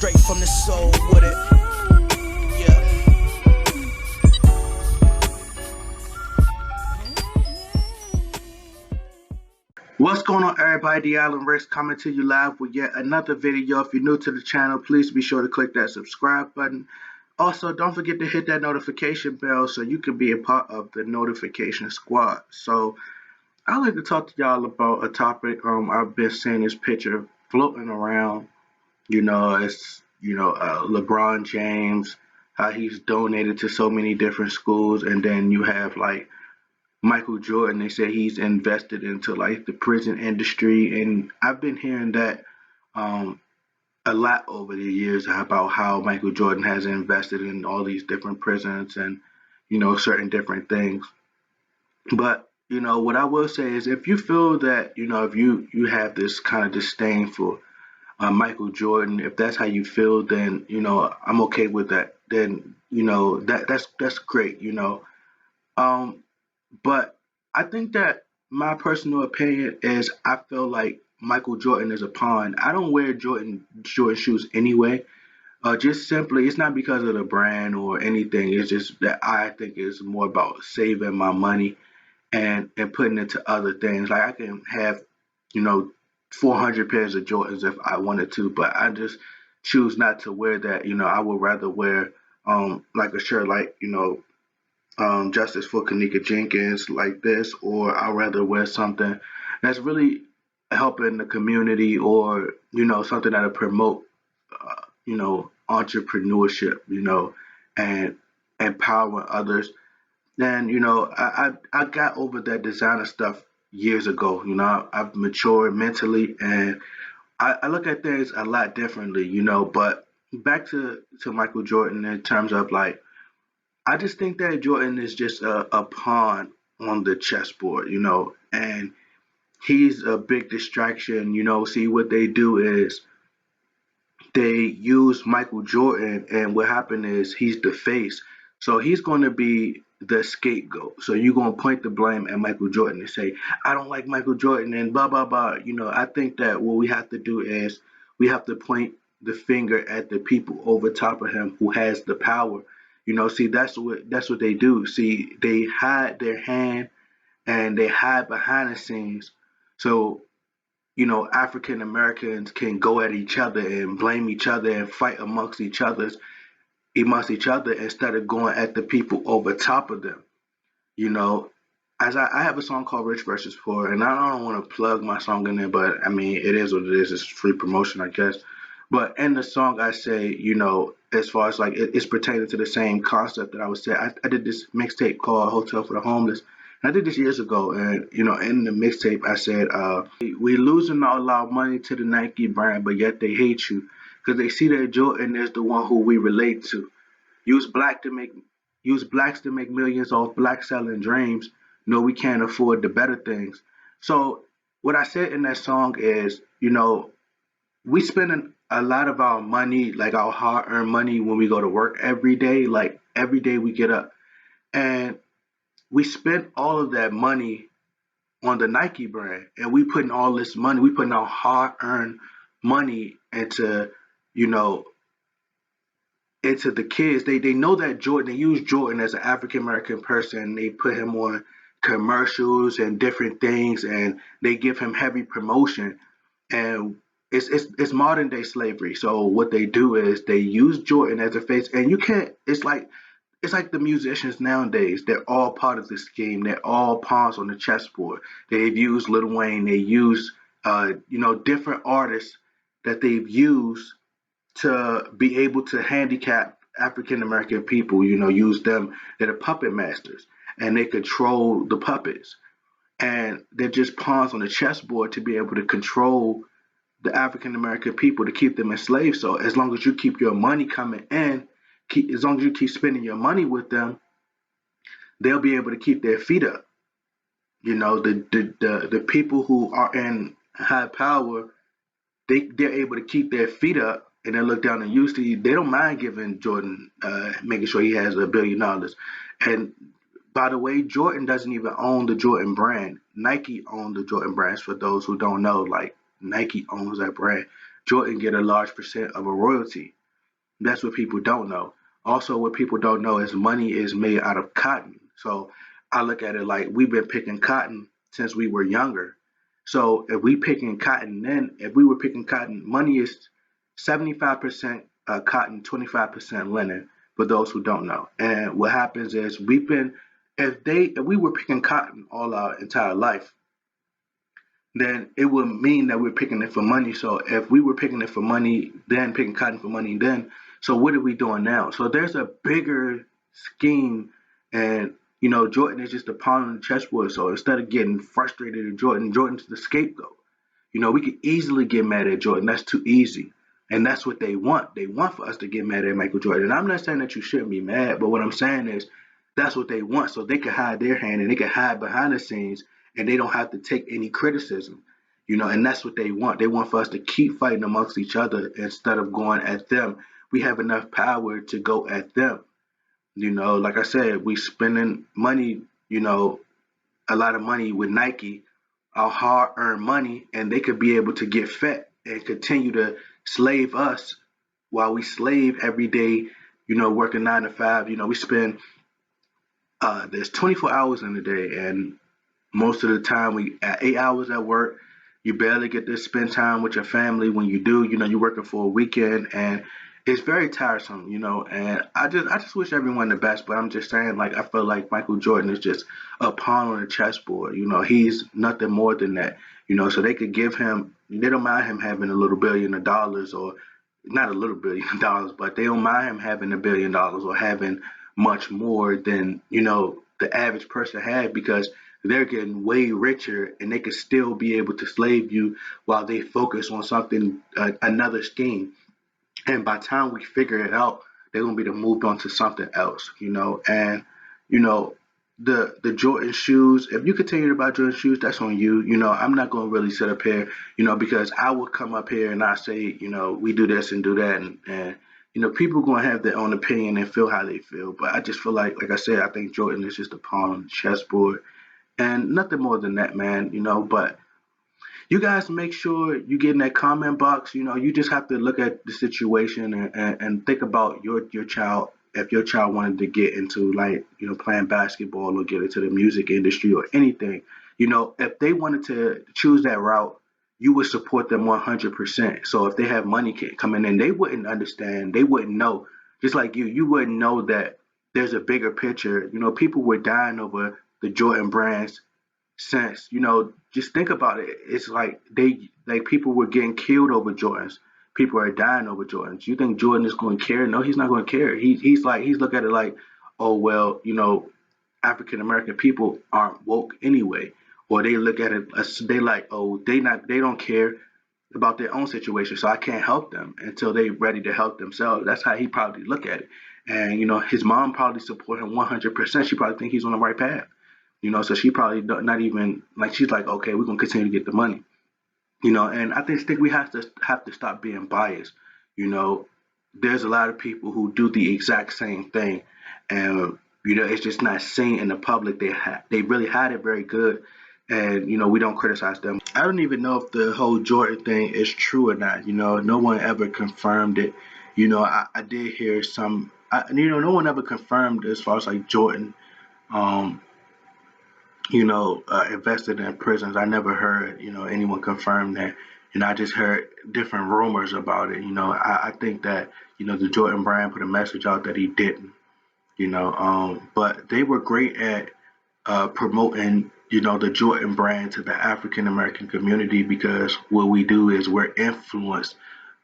straight from the soul with it. Yeah. What's going on, everybody? The Island Rex coming to you live with yet another video. If you're new to the channel, please be sure to click that subscribe button. Also, don't forget to hit that notification bell so you can be a part of the notification squad. So, I'd like to talk to y'all about a topic. I've been seeing this picture floating around. It's LeBron James, how he's donated to so many different schools, and then you have like Michael Jordan. They say he's invested into like the prison industry, and I've been hearing that um, a lot over the years about how Michael Jordan has invested in all these different prisons and certain different things. But what I will say is, if you feel that if you have this kind of disdain for Michael Jordan, if that's how you feel, then I'm okay with that. Then that's great. Um, but I think that my personal opinion is I feel like Michael Jordan is a pawn. I don't wear Jordan shoes anyway. Just simply, it's not because of the brand or anything. It's just that I think it's more about saving my money and putting it to other things. Like I can have, you know, 400 pairs of Jordans if I wanted to, but I just choose not to wear that. I would rather wear like a shirt like Justice for Kanika Jenkins like this, or I'd rather wear something that's really helping the community, or something that'll promote entrepreneurship, and empowering others. Then I got over that designer stuff years ago. I've matured mentally, and I look at things a lot differently. But back to Michael Jordan in terms of like, I just think that Jordan is just a pawn on the chessboard, and he's a big distraction. See what they do is they use Michael Jordan, and what happened is he's the face. So he's going to be the scapegoat. So you're going to point the blame at Michael Jordan and say, I don't like Michael Jordan and blah, blah, blah. I think that what we have to do is we have to point the finger at the people over top of him who has the power. See, that's what they do. See, they hide their hand and they hide behind the scenes. So African Americans can go at each other and blame each other and fight amongst each other instead of going at the people over top of them. You know, as I have a song called Rich versus Poor, and I don't want to plug my song in there, but I mean, it is what it is. It's free promotion, I guess. But in the song, I say, as far as like it's pertaining to the same concept that I was saying, I did this mixtape called Hotel for the Homeless. And I did this years ago, and in the mixtape, I said, "We losing all our money to the Nike brand, but yet they hate you because they see that Jordan is the one who we relate to. Use black to make use blacks to make millions off black selling dreams. No, we can't afford the better things." So what I said in that song is, we spend a lot of our money, like our hard-earned money, when we go to work every day. Like every day we get up and we spend all of that money on the Nike brand, and we putting all this money, we putting our hard-earned money into, you know, into the kids. They know that Jordan. They use Jordan as an African American person. They put him on commercials and different things, and they give him heavy promotion. And it's modern day slavery. So what they do is they use Jordan as a face, and you can't. It's like the musicians nowadays. They're all part of the scheme. They're all pawns on the chessboard. They've used Lil Wayne. They use different artists that they've used to be able to handicap African American people. Use them. They're the puppet masters, and they control the puppets. And they're just pawns on the chessboard to be able to control the African American people, to keep them enslaved. So as long as you keep your money coming in, as long as you keep spending your money with them, they'll be able to keep their feet up. The people who are in high power, they're able to keep their feet up and then look down on you. See, they don't mind giving Jordan, making sure he has $1 billion. And by the way, Jordan doesn't even own the Jordan brand. Nike owns the Jordan brands. For those who don't know, like Nike owns that brand. Jordan get a large percent of a royalty. That's what people don't know. Also, what people don't know is money is made out of cotton. So I look at it like we've been picking cotton since we were younger. So if we picking cotton then, if we were picking cotton, money is 75% cotton, 25% linen for those who don't know. And what happens is we've been, if we were picking cotton all our entire life, then it would mean that we're picking it for money. So if we were picking it for money, then picking cotton for money, then so what are we doing now? So there's a bigger scheme, and Jordan is just a pawn on the chessboard. So instead of getting frustrated at Jordan, Jordan's the scapegoat. We could easily get mad at Jordan. That's too easy. And that's what they want. They want for us to get mad at Michael Jordan. And I'm not saying that you shouldn't be mad, but what I'm saying is that's what they want. So they can hide their hand and they can hide behind the scenes and they don't have to take any criticism. And that's what they want. They want for us to keep fighting amongst each other instead of going at them. We have enough power to go at them. Like I said, we spending money, a lot of money with Nike, our hard earned money, and they could be able to get fat and continue to slave us while we slave every day, working 9 to 5. We spend, there's 24 hours in the day, and most of the time we at 8 hours at work. You barely get to spend time with your family. When you do, you're working for a weekend, and it's very tiresome. And I just wish everyone the best. But I'm just saying, like, I feel like Michael Jordan is just a pawn on the chessboard. He's nothing more than that. So they could give him. They don't mind him having a little billion of dollars, or not a little billion of dollars, but they don't mind him having $1 billion or having much more than the average person had, because they're getting way richer and they could still be able to slave you while they focus on something, another scheme. And by the time we figure it out, they're gonna be to moved on to something else. And you know the Jordan shoes. If you continue to buy Jordan shoes, that's on you. I'm not gonna really sit up here, because I would come up here and I say, we do this and do that, and people gonna have their own opinion and feel how they feel. But I just feel like I said, I think Jordan is just a pawn on the chessboard and nothing more than that, man. But you guys make sure you get in that comment box. You just have to look at the situation and think about your child. If your child wanted to get into, like, playing basketball or get into the music industry or anything, if they wanted to choose that route, you would support them 100%. So if they have money coming in, they wouldn't understand. They wouldn't know. Just like you wouldn't know that there's a bigger picture. People were dying over the Jordan brands since, just think about it. It's like people were getting killed over Jordans. People are dying over Jordans. You think Jordan is going to care? No, he's not going to care. He's look at it like, oh well, African American people aren't woke anyway, or they look at it as they like, oh, they don't care about their own situation, so I can't help them until they ready to help themselves. That's how he probably look at it. And his mom probably support him 100%. She probably think he's on the right path. So she probably not even like, she's like, okay, we're gonna continue to get the money. And I think we have to stop being biased. You know, there's a lot of people who do the exact same thing, and it's just not seen in the public. They really had it very good, and we don't criticize them. I don't even know if the whole Jordan thing is true or not. No one ever confirmed it. I did hear some. No one ever confirmed as far as like Jordan. Um, invested in prisons. I never heard, anyone confirm that. I just heard different rumors about it. I think that, the Jordan brand put a message out that he didn't, but they were great at promoting, the Jordan brand to the African American community, because what we do is we're influenced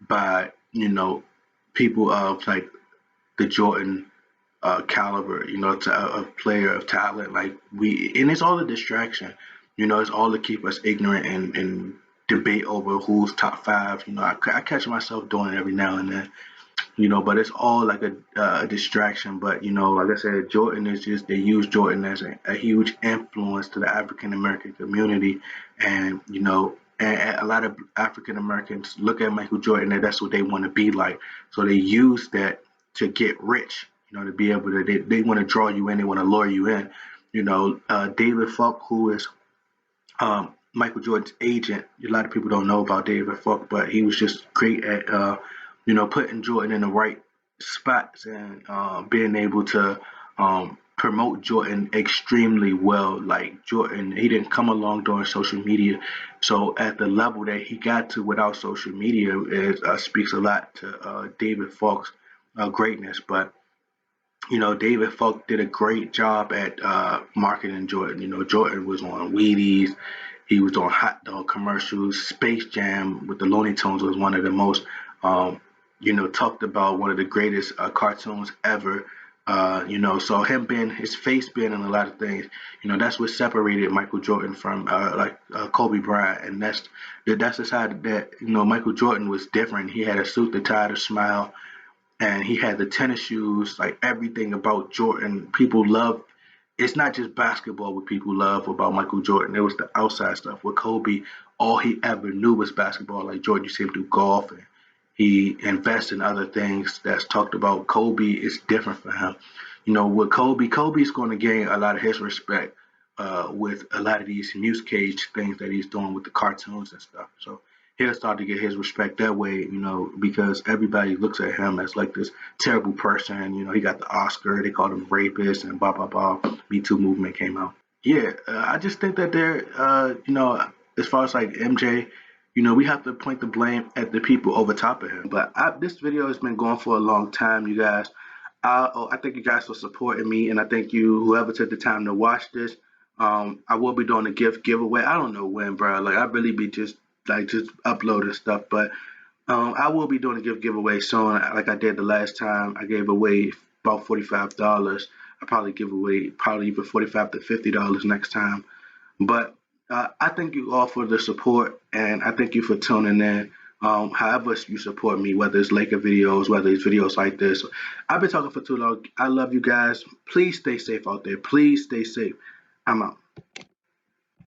by, people of like the Jordan caliber, to a player of talent. Like and it's all a distraction. It's all to keep us ignorant and debate over who's top five. I catch myself doing it every now and then. But it's all like a distraction. But like I said, Jordan is just, they use Jordan as a huge influence to the African American community, and and a lot of African Americans look at Michael Jordan and that's what they want to be like. So they use that to get rich. To be able to, they want to draw you in, they want to lure you in. David Falk, who is Michael Jordan's agent. A lot of people don't know about David Falk, but he was just great at putting Jordan in the right spots and being able to promote Jordan extremely well. Like Jordan, he didn't come along during social media, so at the level that he got to without social media, it speaks a lot to David Falk's greatness. But David Falk did a great job at marketing Jordan. Jordan was on Wheaties, he was on hot dog commercials. Space Jam with the Looney Tunes was one of the most, talked about, one of the greatest cartoons ever. So him being his face being in a lot of things, that's what separated Michael Jordan from Kobe Bryant, and that's the side that Michael Jordan was different. He had a suit, the tie, the smile, and he had the tennis shoes, like everything about Jordan. People love. It's not just basketball what people love about Michael Jordan. It was the outside stuff. With Kobe, all he ever knew was basketball. Like Jordan, you see him do golf, and he invests in other things that's talked about. Kobe is different for him. With Kobe's going to gain a lot of his respect with a lot of these Muse Cage things that he's doing with the cartoons and stuff. So he'll start to get his respect that way, because everybody looks at him as like this terrible person. He got the Oscar, they called him rapist, and blah blah blah. Me Too movement came out. Yeah, I just think that as far as like MJ, we have to point the blame at the people over top of him. But this video has been going for a long time, you guys. I thank you guys for supporting me, and I thank you whoever took the time to watch this. I will be doing a giveaway. I don't know when, bro. Like I really be just uploading stuff, but I will be doing a giveaway soon. Like I did the last time, I gave away about $45. I probably give away probably even $45 to $50 next time. But I thank you all for the support, and I thank you for tuning in. However you support me, whether it's Laker videos, whether it's videos like this. I've been talking for too long. I love you guys. Please stay safe out there. Please stay safe. I'm out.